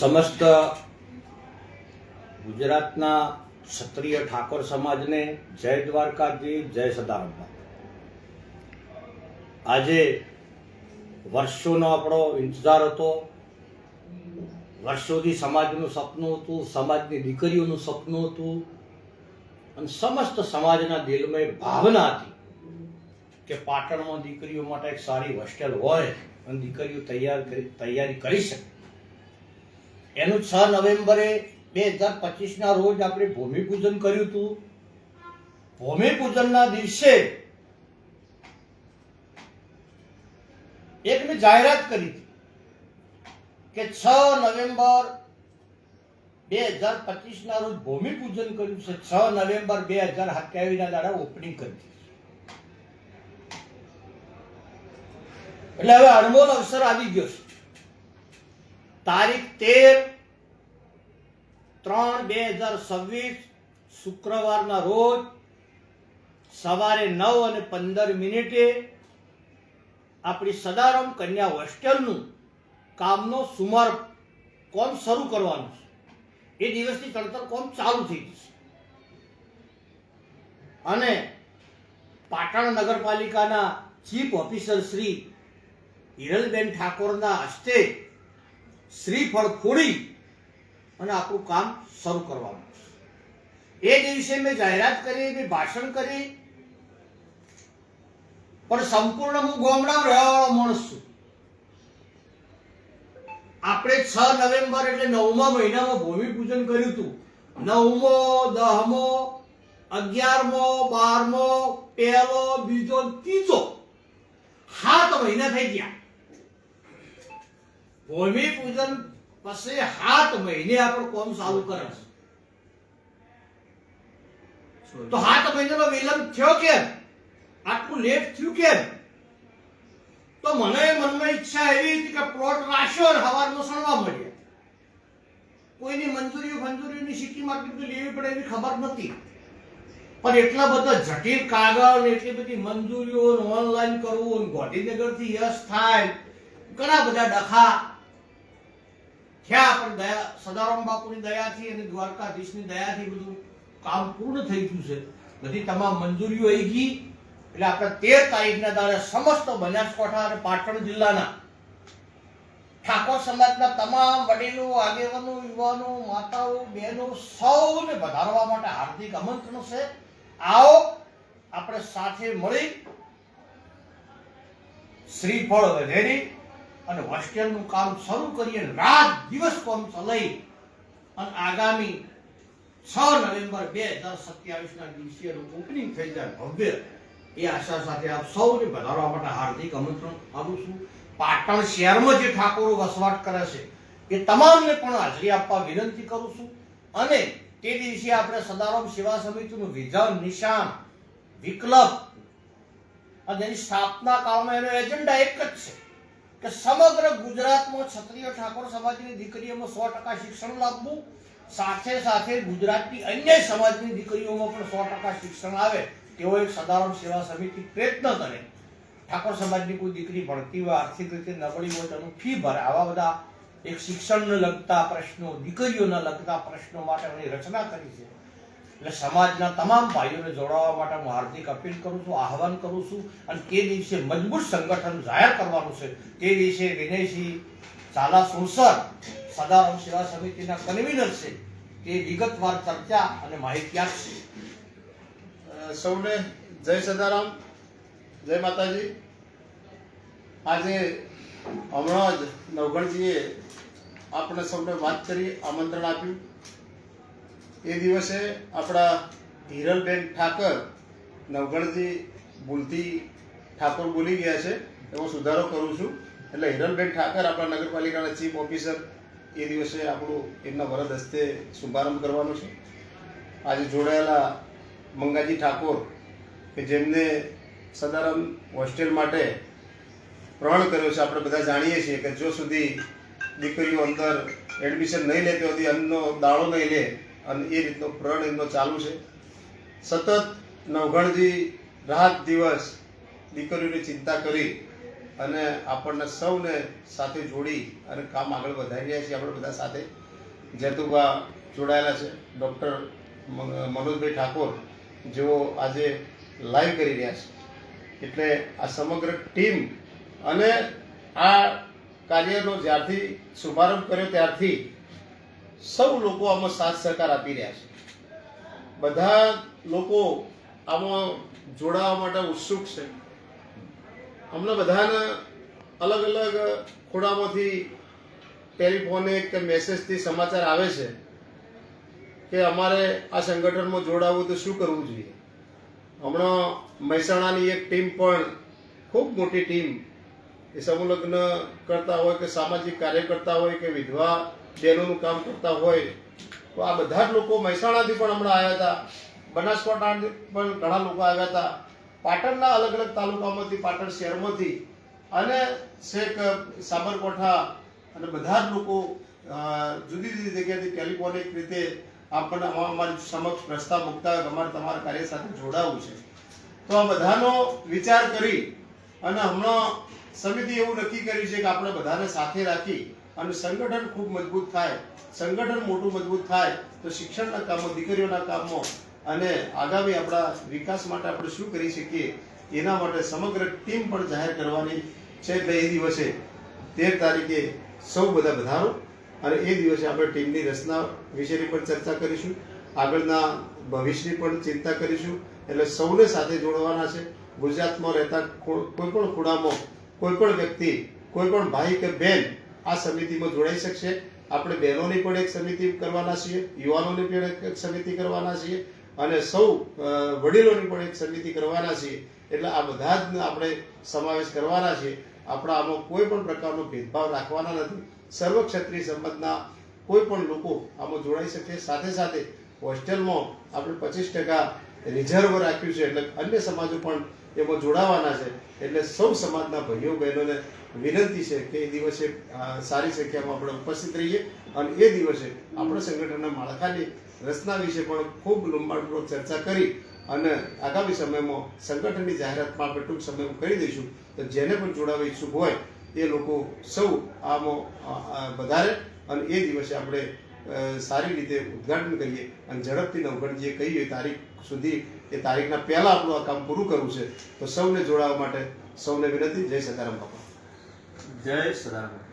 સમસ્ત ગુજરાતના ક્ષત્રિય ઠાકોર સમાજને જય દ્વારકાધીશ, જય સદારામ. આજે વર્ષોનો આપણો ઇંતજાર હતો. વર્ષોથી સમાજનું સપનું હતું, સમાજની દીકરીઓનું સપનું હતું અને સમસ્ત સમાજના દિલમાં એક ભાવના હતી કે પાટણમાં દીકરીઓ માટે એક સારી હોસ્ટેલ હોય અને દીકરીઓ તૈયારી કરી શકે. એનું 6 નવેમ્બરે 2025ના રોજ આપણે ભૂમિપૂજન કર્યું હતું. ભૂમિપૂજનના દિવસે એક મેં જાહેરાત કરી હતી કે 6 નવેમ્બર 2025ના રોજ ભૂમિપૂજન કર્યું છે, 6 નવેમ્બર 2027ના દાડા ઓપનિંગ કરી છે. એટલે હવે અનમોલ અવસર આવી ગયો છે. તારીખ 13/3/2026 શુક્રવારના રોજ સવારે 9:15 આપણી સદારામ કન્યા હોસ્ટેલનું કામનો કામ શરૂ કરવાનું છે. એ દિવસથી તડતર કામ ચાલુ થઈ જશે અને પાટણ નગરપાલિકાના ચીફ ઓફિસર શ્રી હિરલબેન ઠાકોરના હસ્તે શ્રીફળ ફોડી અને આપણું કામ શરૂ કરવાનું છે. એ દિવસે મેં જાહેરાત કરી, મેં ભાષણ કરી, પણ સંપૂર્ણ હું ગામડામાં રહેવાવાળો માણસ છું. આપણે 6 નવેમ્બર એટલે 9મા મહિનામાં ભૂમિપૂજન કર્યું હતું. 9મો, 10મો, 11મો, 12મો, 1લો, 2જો, 3જો 7 મહિના થઈ ગયા. ભૂમિપૂજન પછી 7 મહિને આપણું કામ ચાલુ કરે છે. તો 7 મહિનાનો વિલંબ થયો કેમ? આટલું લેટ થયું કેમ? તો મને મનમાં ઈચ્છા એવી હતી કે પ્લોટ રાખ્યો અને હવારમાં સણવા મળ્યા. કોઈની મંજૂરીની સિટી માર્કેટ લેવી પડે એવી ખબર નથી, પણ એટલા બધા જટિલ કાગળ, એટલી બધી મંજૂરીઓ, ઓનલાઈન કરવું, ગાંધીનગરથી યશ થાય, ઘણા બધા ડખા થયા. પણ સદારામ બાપુની દયાથી અને દ્વારકાધીશની દયાથી બધું કામ પૂર્ણ થઈ ગયું છે. બધી તમામ મંજૂરીઓ આવી ગઈ. એટલે આપણે 13 તારીખના દાડે સમસ્ત બનાસકાંઠા અને પાટણ જિલ્લાના ઠાકોર સમાજના તમામ વડીલો, આગેવાનો, યુવાનો, માતાઓ, બહેનો સૌને વધારવા માટે હાર્દિક આમંત્રણ છે. આવો આપણે સાથે મળી શ્રીફળ વધેરી અને હોસ્ટેલનું કામ શરૂ કરીએ, રાત દિવસ કામ ચલાવી અને આગામી 6 નવેમ્બર 2027ના દિવસે ઓપનિંગ થઈ જાય ભવ્ય. એ આશા સાથે આપ સૌને વધારવા માટે હાર્દિક આમંત્રણ આપું છું. પાટણ શહેરમાં જે ઠાકોરો વસવાટ કરે છે એ તમામને પણ હાજરી આપવા વિનંતી કરું છું. અને તે દિવસે આપણે સદારામ સેવા સમિતિનું વિઝન, નિશાન, વિકલ્પ અને એની સ્થાપના કાળમાં એનો એજન્ડા એક જ છે કે સમગ્ર ગુજરાતમાં ક્ષત્રિય ઠાકોર સમાજની દીકરીઓમાં 100% શિક્ષણ લાવવું, સાથે સાથે ગુજરાતની અન્ય સમાજની દીકરીઓમાં પણ 100% શિક્ષણ આવે તેવો એક સદારામ સેવા સમિતિ પ્રયત્ન કરે. ઠાકોર સમાજની કોઈ દીકરી ભણતી હોય, આર્થિક રીતે નબળી હોય, તેનું ફી ભરે. આવા બધા એક શિક્ષણને લગતા પ્રશ્નો, દીકરીઓને લગતા પ્રશ્નો માટે એની રચના કરી છે. એટલે સમાજના તમામ ભાઈઓને જોડાવા માટે હું હાર્દિક અપીલ કરું છું, આહવાન કરું છું. અને તે દિવસે મજબૂત સંગઠન જાહેર કરવાનું છે. તે દિવસે વિનયસિંહ ઝાલા સુરસર સદારામ સેવા સમિતિના કન્વીનર છે. તે વિગતવાર ચર્ચા અને માહિતી આપશે. સૌને જય સદારામ, જય માતાજી. આજે હમણાં જ નવગણજીએ આપણે સૌને વાત કરી, આમંત્રણ આપ્યું. એ દિવસે આપણા હિરલબેન ઠાકર, નવગણજી ભૂલથી ઠાકોર બોલી ગયા છે, એવો સુધારો કરું છું. એટલે હિરલબેન ઠાકર આપણા નગરપાલિકાના ચીફ ઓફિસર, એ દિવસે આપણું એમના વરદ હસ્તે શુભારંભ કરવાનો છે. આજે જોડાયેલા મંગાજી ઠાકોર કે જેમને સદારામ હોસ્ટેલ માટે પ્રણ કર્યો છે. આપણે બધા જાણીએ છીએ કે જો સુધી દીકરીઓ અંદર એડમિશન નહીં લે ત્યાં સુધી અન્નનો દાળો નહીં લે, અને એ રીતનો પ્રણ એમનો ચાલુ છે. સતત નવઘણજી રાત દિવસ દીકરીઓની ચિંતા કરી અને આપણને સૌને સાથે જોડી અને કામ આગળ વધારી રહ્યા છીએ. આપણે બધા સાથે જેતુભા જોડાયેલા છે, ડૉક્ટર મનોજભાઈ ઠાકોર જેઓ આજે લાઈવ કરી રહ્યા છે. એટલે આ સમગ્ર ટીમ અને આ કાર્યનો જ્યારથી શુભારંભ કર્યો ત્યારથી સૌ લોકો આમાં સાથ સહકાર આપી રહ્યા છે. બધા લોકો આમાં જોડાવા માટે ઉત્સુક છે. અમને બધાને અલગ અલગ ખૂણામાંથી ટેલિફોનિક કે મેસેજથી સમાચાર આવે છે કે અમારે આ સંગઠનમાં જોડાવવું તો શું કરવું જોઈએ. હમણાં મહેસાણાની એક ટીમ પણ ખૂબ મોટી ટીમ એ સમૂહ લગ્ન કરતા હોય કે સામાજિક કાર્ય કરતા હોય કે વિધવા બહેનોનું કામ કરતા હોય, તો આ બધા જ લોકો મહેસાણાથી પણ હમણાં આવ્યા હતા, બનાસકાંઠાથી પણ ઘણા લોકો આવ્યા હતા, પાટણના અલગ અલગ તાલુકામાંથી, પાટણ શહેરમાંથી અને છેક સાબરકાંઠા અને બધા જ લોકો જુદી જુદી જગ્યાથી ટેલિફોનિક રીતે આપણને અમારી સમક્ષ પ્રસ્તાવ મૂકતા હોય કે અમારે તમારા કાર્ય સાથે જોડાવવું છે. તો આ બધાનો વિચાર કરી અને હમણાં સમિતિ એવું નક્કી કર્યું છે કે આપણે બધાને સાથે રાખી અને સંગઠન ખૂબ મજબૂત થાય, સંગઠન મોટું મજબૂત થાય તો શિક્ષણના કામમાં, દીકરીઓના કામમાં અને આગામી આપણા વિકાસ માટે આપણે શું કરી શકીએ એના માટે સમગ્ર ટીમ પણ જાહેર કરવાની છે. એટલે એ દિવસે 13 તારીખે સૌ બધા વધારો અને એ દિવસે આપણે ટીમની રચના વિશેની પણ ચર્ચા કરીશું, આગળના ભવિષ્યની પણ ચિંતા કરીશું. એટલે સૌને સાથે જોડવાના છે. ગુજરાતમાં રહેતા કોઈ પણ ખૂણામાં કોઈ પણ વ્યક્તિ, કોઈ પણ ભાઈ કે બહેન આ સમિતિમાં જોડાઈ શકશે. આપણે બહેનોની પણ એક સમિતિ કરવાના છીએ, યુવાનોની પણ એક સમિતિ કરવાના છીએ અને સૌ વડીલોની પણ એક સમિતિ કરવાના છીએ. એટલે આ બધા જ આપણે સમાવેશ કરવાના છીએ. આપણા આમાં કોઈ પણ પ્રકારનો ભેદભાવ રાખવાના નથી. સર્વ ક્ષત્રિય સમાજના કોઈ પણ લોકો આમાં જોડાઈ શકે. સાથે સાથે હોસ્ટેલમાં આપણે 25% રિઝર્વ રાખ્યું છે, એટલે અન્ય સમાજો પણ એમાં જોડાવાના છે. એટલે સૌ સમાજના ભાઈઓ બહેનોને વિનંતી છે કે એ દિવસે સારી સંખ્યામાં આપણે ઉપસ્થિત રહીએ અને એ દિવસે આપણે સંગઠનના માળખાની રચના વિશે પણ ખૂબ લંબાણપૂર્વક ચર્ચા કરી અને આગામી સમયમાં સંગઠનની જાહેરાતમાં આપણે ટૂંક સમયમાં કરી દઈશું. તો જેને પણ જોડાવા ઈચ્છુક હોય એ લોકો સૌ આમાં વધારે અને એ દિવસે આપણે સારી રીતે ઉદ્ઘાટન કરીએ અને ઝડપથી નવઘણજીએ કહી એ તારીખ સુધી, એ તારીખના પહેલા આપણું આ કામ પૂરું કરવું છે. તો સૌને જોડાવા માટે સૌને વિનંતી. જય સદારામ બાપા. જય સદારામ.